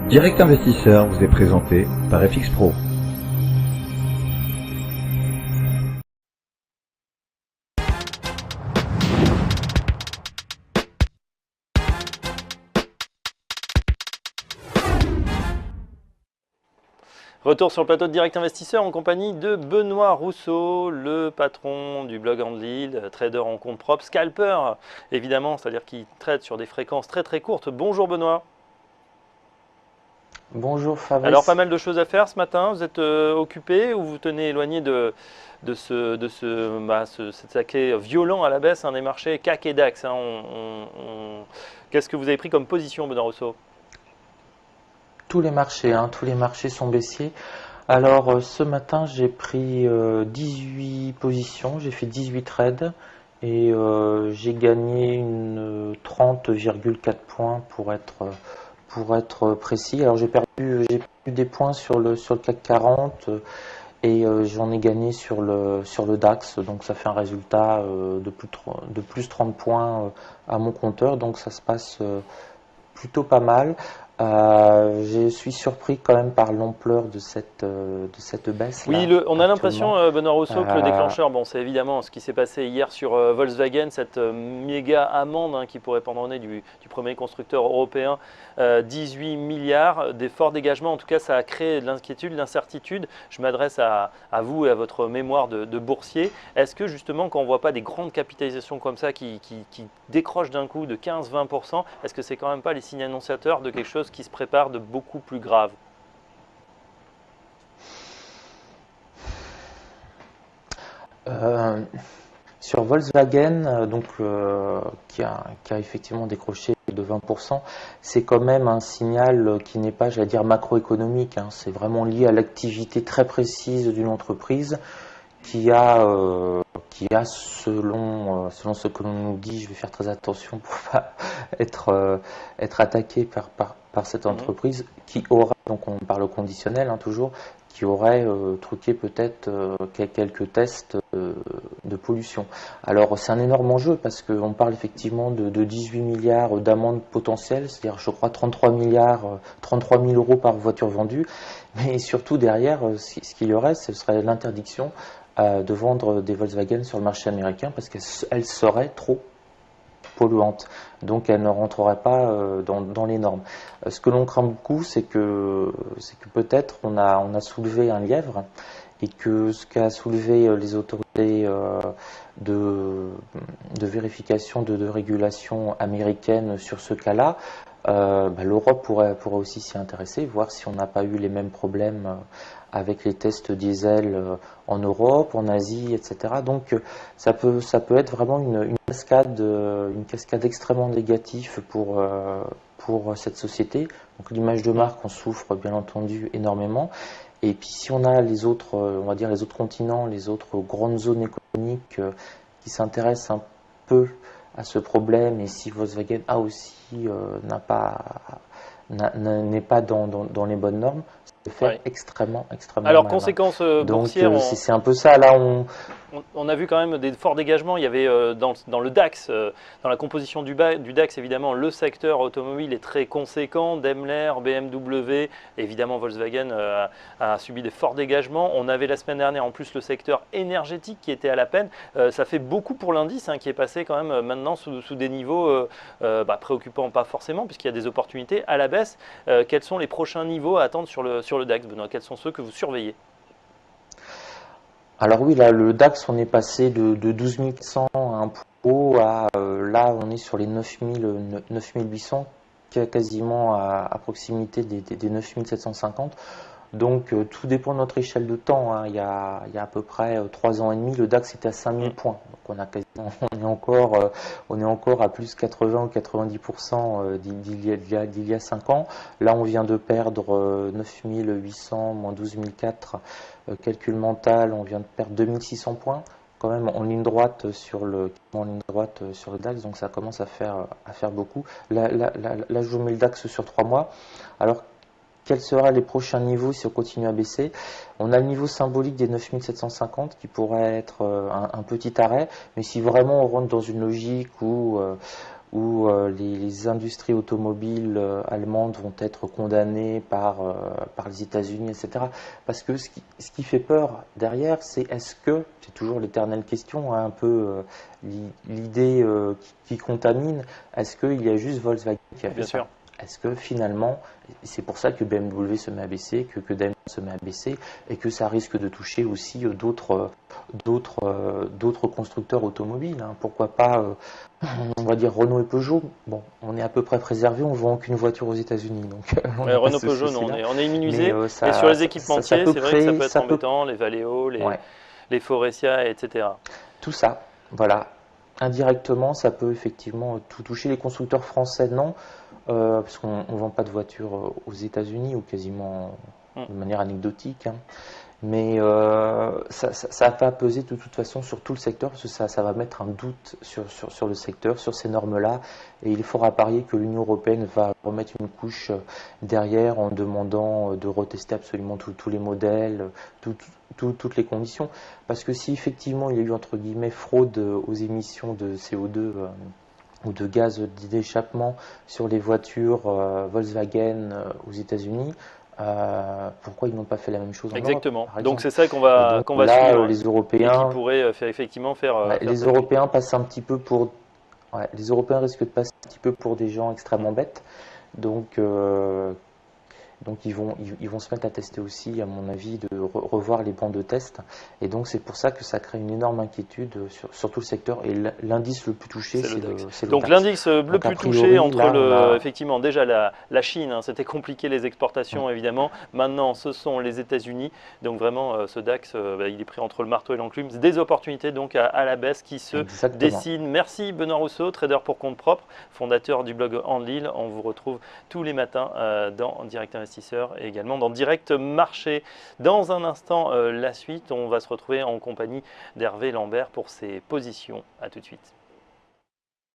Direct Investisseur vous est présenté par FX Pro. Retour sur le plateau de Direct Investisseur en compagnie de Benoît Rousseau, le patron du blog Handley, trader en compte propre, scalper évidemment, c'est-à-dire qui trade sur des fréquences très courtes. Bonjour Benoît. Bonjour Fabrice. Alors pas mal de choses à faire ce matin, vous êtes occupé ou vous tenez éloigné cet acquis violent à la baisse des marchés CAC et DAX. Qu'est-ce que vous avez pris comme position Benoît Rousseau? Tous les marchés sont baissiers. Alors ce matin j'ai pris 18 positions, j'ai fait 18 trades et j'ai gagné une 30,4 points pour être précis. Alors j'ai perdu des points sur le CAC 40 et j'en ai gagné sur le DAX, donc ça fait un résultat de plus 30 points à mon compteur, donc ça se passe plutôt pas mal. Je suis surpris quand même par l'ampleur de cette baisse. Oui, on a l'impression, Benoît Rousseau, que le déclencheur, c'est évidemment ce qui s'est passé hier sur Volkswagen, cette méga amende qui pourrait pendronner du premier constructeur européen, 18 milliards, des forts dégagements. En tout cas, ça a créé de l'inquiétude, de l'incertitude. Je m'adresse à vous et à votre mémoire de boursier. Est-ce que justement, quand on ne voit pas des grandes capitalisations comme ça qui décrochent d'un coup de 15-20%, est-ce que c'est quand même pas les signes annonciateurs de quelque chose qui se prépare de beaucoup plus grave? Sur Volkswagen, qui a effectivement décroché de 20%, c'est quand même un signal qui n'est pas, j'allais dire, macroéconomique. C'est vraiment lié à l'activité très précise d'une entreprise qui a selon ce que l'on nous dit, je vais faire très attention pour pas être attaqué par cette entreprise, qui aura, donc on parle au conditionnel toujours, qui aurait truqué peut-être quelques tests de pollution. Alors c'est un énorme enjeu parce qu'on parle effectivement de 18 milliards d'amendes potentielles, c'est-à-dire je crois 33 000 euros par voiture vendue, mais surtout derrière, ce qu'il y aurait, ce serait l'interdiction de vendre des Volkswagen sur le marché américain parce qu'elles seraient trop polluantes. Donc elles ne rentreraient pas dans les normes. Ce que l'on craint beaucoup, c'est que peut-être on a soulevé un lièvre et que ce qu'a soulevé les autorités de vérification, de régulation américaine sur ce cas-là, l'Europe pourrait aussi s'y intéresser, voir si on n'a pas eu les mêmes problèmes avec les tests diesel en Europe, en Asie, etc. Donc ça peut être vraiment une cascade extrêmement négative pour cette société. Donc l'image de marque en souffre bien entendu énormément. Et puis si on a les autres, on va dire les autres continents, les autres grandes zones économiques qui s'intéressent un peu à ce problème, et si Volkswagen n'est pas dans les bonnes normes, ça peut faire extrêmement Alors, mal. conséquences Donc boursières, c'est un peu ça là. on a vu quand même des forts dégagements. Il y avait dans le DAX, dans la composition du DAX, évidemment, le secteur automobile est très conséquent. Daimler, BMW, évidemment Volkswagen a subi des forts dégagements. On avait la semaine dernière en plus le secteur énergétique qui était à la peine. Ça fait beaucoup pour l'indice qui est passé quand même maintenant sous des niveaux préoccupants, pas forcément, puisqu'il y a des opportunités à la baisse. Quels sont les prochains niveaux à attendre sur le DAX, Benoît? Quels sont ceux que vous surveillez? Alors oui, là, le DAX, on est passé de 12 400 à un pot à là, on est sur les 9 800, quasiment à proximité des 9 750. Donc tout dépend de notre échelle de temps. Il y a à peu près 3 ans et demi, le DAX était à 5000 points. Donc on est encore à plus 80 ou 90% d'il y a 5 ans. Là, on vient de perdre 9 800 moins 12 400. Calcul mental, on vient de perdre 2600 points quand même en ligne droite sur le DAX, donc ça commence à faire beaucoup. Là, je vous mets le DAX sur 3 mois. Alors, quels seront les prochains niveaux si on continue à baisser? On a le niveau symbolique des 9750 qui pourrait être un petit arrêt, mais si vraiment on rentre dans une logique où où les industries automobiles allemandes vont être condamnées par les États-Unis, etc. Parce que ce qui fait peur derrière, c'est c'est toujours l'éternelle question, hein, un peu l'idée qui contamine, est-ce qu'il y a juste Volkswagen qui a fait Bien ça? sûr. Est-ce que finalement, c'est pour ça que BMW se met à baisser, que Daimler se met à baisser, et que ça risque de toucher aussi d'autres constructeurs automobiles, hein. Pourquoi pas, on va dire Renault et Peugeot. Bon, on est à peu près préservé, on ne vend aucune voiture aux États-Unis, donc on n'a pas Renault ce Peugeot, non, souci-là. on est Mais immunisé. Et sur les équipementiers, peut c'est vrai que ça créer, peut être embêtant, les Valeo, ouais, les Faurecia, etc. tout ça, voilà. Indirectement, ça peut effectivement tout toucher. Les constructeurs français, non, parce qu'on ne vend pas de voitures aux États-Unis, ou quasiment Mm. de manière anecdotique, hein. Mais ça va peser de toute façon sur tout le secteur, parce que ça va mettre un doute sur le secteur, sur ces normes-là. Et il faudra parier que l'Union européenne va remettre une couche derrière en demandant de retester absolument tous les modèles, toutes les conditions. Parce que si effectivement il y a eu entre guillemets fraude aux émissions de CO2 ou de gaz d'échappement sur les voitures Volkswagen aux États-Unis, pourquoi ils n'ont pas fait la même chose en Europe, Exactement. par Donc exemple? c'est ça qu'on Et va, donc qu'on va là, suivre les et qui Européens, pourrait effectivement faire, faire les tâche. Européens passent un petit peu pour, ouais, les Européens risquent de passer un petit peu pour des gens extrêmement bêtes. Donc, ils vont se mettre à tester aussi, à mon avis, de revoir les bancs de test. Et donc c'est pour ça que ça crée une énorme inquiétude sur tout le secteur. Et l'indice le plus touché, C'est le c'est DAX. c'est le Donc DAX. l'indice le Donc, a plus priori, touché entre là, effectivement déjà la Chine, hein, c'était compliqué les exportations évidemment. Maintenant ce sont les États-Unis. Donc vraiment ce DAX, il est pris entre le marteau et l'enclume. Des opportunités donc à la baisse qui se exactement. dessinent. Merci Benoît Rousseau, trader pour compte propre, fondateur du blog Enlil. On vous retrouve tous les matins dans Direct Investisseur et également dans Direct Marché. Dans un instant, la suite, on va se retrouver en compagnie d'Hervé Lambert pour ses positions. A tout de suite.